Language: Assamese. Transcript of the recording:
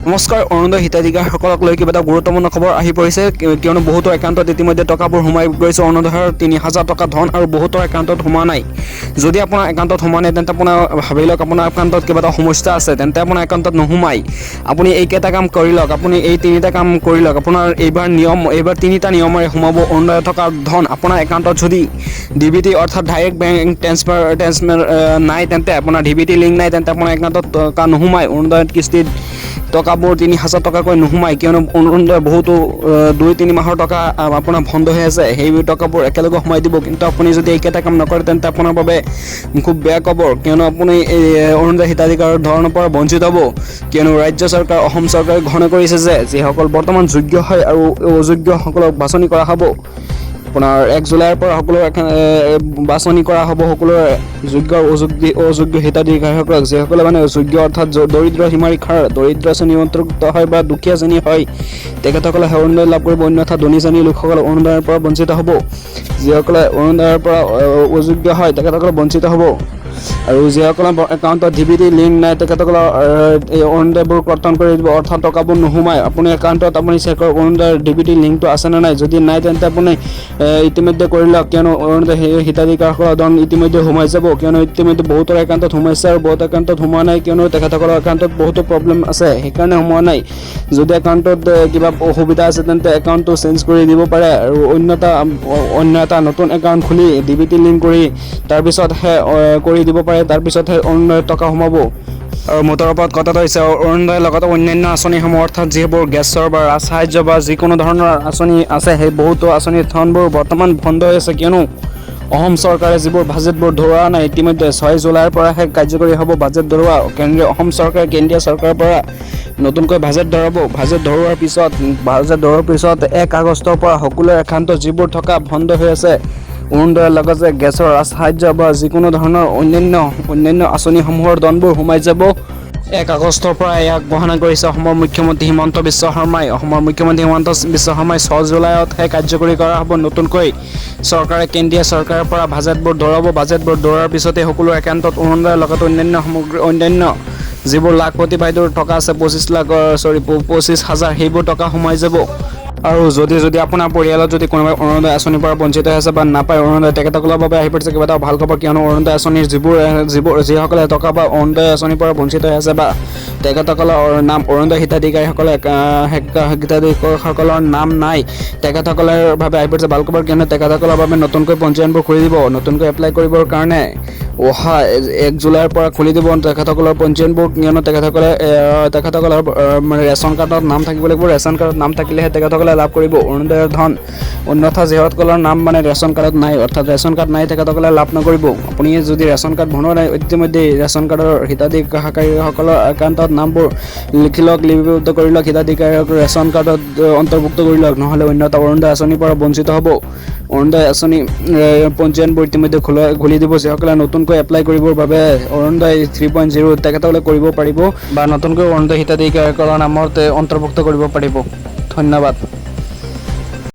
নমস্কাৰ অৰুণোদয় হিতাধিকাৰীসকলক লৈ কিবা এটা গুৰুত্বপূৰ্ণ খবৰ আহি পৰিছে কিয়নো বহুতৰ একাউণ্টত ইতিমধ্যে টকাবোৰ সোমাই গৈছে অৰুণোদয়ৰ ৩,০০০ টকা ধন আৰু বহুতৰ একাউণ্টত সোমোৱা নাই। যদি আপোনাৰ একাউণ্টত সোমোৱা নাই তেন্তে আপোনাৰ ভাবি লওক আপোনাৰ একাউণ্টত কিবা এটা সমস্যা আছে, তেন্তে আপোনাৰ একাউণ্টত নোসোমাই। আপুনি এইকেইটা কাম কৰি লওক, আপুনি এই তিনিটা কাম কৰি লওক। আপোনাৰ এইবাৰ তিনিটা নিয়মেৰে সোমাব অৰুণোদয় থকা ধন। আপোনাৰ একাউণ্টত যদি ডিবিটি অৰ্থাৎ ডাইৰেক্ট বেংক ট্ৰেন্সফাৰ নাই, তেন্তে আপোনাৰ ডিবিটি লিংক নাই, তেন্তে আপোনাৰ একাউণ্টত টকা নোসোমায়। অৰুণোদয়ত কিস্তিত টকাবোৰ ৩,০০০ টকাকৈ নোসোমায় কিয়নো অৰুণোদয় বহুতো ২-৩ মাহৰ টকা আপোনাৰ বন্ধ হৈ আছে। সেই টকাবোৰ একেলগে সোমাই দিব, কিন্তু আপুনি যদি এইকেইটা কাম নকৰে তেন্তে আপোনাৰ বাবে খুব বেয়া খবৰ, কিয়নো আপুনি এই অৰুণোদয় হিতাধিকাৰৰ ধৰণৰ পৰা বঞ্চিত হ'ব। কিয়নো ৰাজ্য চৰকাৰ অসম চৰকাৰে ঘোষণা কৰিছে যে যিসকল বৰ্তমান যোগ্য হয় আৰু অযোগ্যসকলক বাছনি কৰা হ'ব। আপোনাৰ ১ জুলাইৰ পৰা সকলোৰে বাছনি কৰা হ'ব সকলোৰে যোগ্য অযোগ্য হিতাধিকাৰীসকলক। যিসকলে মানে যোগ্য অৰ্থাৎ দৰিদ্ৰ সীমাৰেখাৰ দৰিদ্ৰ শ্ৰেণীৰ অন্তৰ্ভুক্ত হয় বা দুখীয়া শ্ৰেণী হয়, তেখেতসকলে অৰুণোদয় লাভ কৰিব, অন্যথা ধনী শ্ৰেণীৰ লোকসকল অৰুণোদয়ৰ পৰা বঞ্চিত হ'ব। যিসকলে অৰুণোদয়ৰ পৰা অযোগ্য হয় তেখেতসকলে বঞ্চিত হ'ব। আৰু যিসকলৰ একাউণ্টত ডিবিটি লিংক নাই তেখেতসকলৰ এই অৰুণোদয়বোৰ কৰ্তন কৰি দিব, অৰ্থাৎ টকাবোৰ নোসোমায়। আপুনি একাউণ্টত আপুনি চেক কৰক অৰুণোদয়ৰ ডিবিটি লিংকটো আছেনে নাই। যদি নাই তেন্তে আপুনি ইতিমধ্যে কৰি লওক, কিয়নো অৰুণোদয় হিতাধিকাৰীসকলৰ ধন ইতিমধ্যে সোমাই যাব। কিয়নো ইতিমধ্যে বহুতৰ একাউণ্টত সোমাইছে আৰু বহুত একাউণ্টত সোমোৱা নাই, কিয়নো তেখেতসকলৰ একাউণ্টত বহুতো প্ৰব্লেম আছে, সেইকাৰণে সোমোৱা নাই। যদি একাউণ্টত কিবা অসুবিধা আছে তেন্তে একাউণ্টটো চেঞ্জ কৰি দিব পাৰে আৰু অন্য এটা নতুন একাউণ্ট খুলি ডিবিটি লিংক কৰি তাৰপিছতহে কৰি দিব পাৰে, তাৰপিছতহে অৰুণোদয়ৰ টকা সোমাব। আৰু মুঠৰ ওপৰত কথাটো হৈছে অৰুণোদয়ৰ লগতে অন্যান্য আঁচনিসমূহ অৰ্থাৎ যিবোৰ গেছৰ বা সাহায্য বা যিকোনো ধৰণৰ আঁচনি আছে, সেই বহুতো আঁচনিৰ ধনবোৰ বৰ্তমান বন্ধ হৈ আছে, কিয়নো অসম চৰকাৰে যিবোৰ বাজেটবোৰ ধৰোৱা নাই। ইতিমধ্যে ৬ জুলাইৰ পৰাহে কাৰ্যকৰী হ'ব বাজেট ধৰোৱা। অসম চৰকাৰে কেন্দ্ৰীয় চৰকাৰৰ পৰা নতুনকৈ বাজেট ধৰাব। বাজেট ধৰোৱাৰ পিছত ১ আগষ্টৰ পৰা সকলোৰে একাউণ্টত যিবোৰ টকা বন্ধ হৈ আছে অৰুণোদয়ৰ লগতে গেছৰ সাহায্য বা যিকোনো ধৰণৰ অন্যান্য আঁচনিসমূহৰ ধনবোৰ সোমাই যাব। ১ আগষ্টৰ পৰা ইয়াক ঘোষণা কৰিছে অসমৰ মুখ্যমন্ত্ৰী হিমন্ত বিশ্ব শৰ্মাই। অসমৰ মুখ্যমন্ত্ৰী হিমন্ত বিশ্ব শৰ্মাই ৬ জুলাইতহে কাৰ্যকৰী কৰা হ'ব। নতুনকৈ চৰকাৰে কেন্দ্ৰীয় চৰকাৰৰ পৰা বাজেটবোৰ ধৰাব। বাজেটবোৰ ধৰাৰ পিছতে সকলো একাউণ্টত অৰুণোদয়ৰ লগতে অন্যান্য যিবোৰ লাখপতি বাইদেউৰ টকা আছে ২৫,০০০ সেইবোৰ টকা সোমাই যাব। আৰু যদি আপোনাৰ পৰিয়ালত যদি কোনোবাই অৰুণোদয় আঁচনিৰ পৰা বঞ্চিত হৈ আছে বা নাপায় অৰুণোদয়, তেখেতসকলৰ বাবে আহি পৰিছে কিবা এটা ভাল খবৰ, কিয়নো অৰুণোদয় আঁচনিৰ যিসকলে টকা বা অৰুণোদয় আঁচনিৰ পৰা বঞ্চিত হৈ আছে বা তেখেতসকলৰ নাম অৰুণোদয় হিতাধিকাৰীসকলৰ নাম নাই, তেখেতসকলৰ বাবে আহি পৰিছে ভাল খবৰ, কিয়নো তেখেতসকলৰ বাবে নতুনকৈ পঞ্জীয়নবোৰ খুলি দিব। নতুনকৈ এপ্লাই কৰিবৰ কাৰণে অহা ১ জুলাইৰ পৰা খুলি দিব তেখেতসকলৰ পঞ্জীয়নবোৰ, কিয়নো তেখেতসকলৰ মানে ৰেচন কাৰ্ডত নাম থাকিব লাগিব। ৰেচন কাৰ্ডত নাম থাকিলেহে তেখেতসকলে লাভ কৰিব অৰুণোদয়ৰ ধন, অন্যথা যিসকলৰ নাম মানে ৰেচন কাৰ্ডত নাই, অৰ্থাৎ ৰেচন কাৰ্ড নাই, তেখেতসকলে লাভ নকৰিব। আপুনি যদি ৰেচন কাৰ্ড বনোৱা নাই ইতিমধ্যে ৰেচন কাৰ্ডৰ হিতাধিকাৰীসকলৰ একাউণ্টত নামবোৰ লিখি লওক, লিপিবদ্ধ কৰি লওক, হিতাধিকাৰীসকলৰ ৰেচন কাৰ্ডত অন্তৰ্ভুক্ত কৰি লওক, নহ'লে অন্যথা অৰুণোদয় আঁচনিৰ পৰা বঞ্চিত হ'ব। অৰুণোদয় আঁচনি পঞ্জীয়নবোৰ ইতিমধ্যে খুলি দিব। যিসকলে নতুনকৈ এপ্লাই কৰিবৰ বাবে অৰুণোদয় 3.0 তেখেতসকলে কৰিব পাৰিব বা নতুনকৈ অৰুণোদয় হিতাধিকাৰীসকলৰ নামত অন্তৰ্ভুক্ত কৰিব পাৰিব। ধন্যবাদ।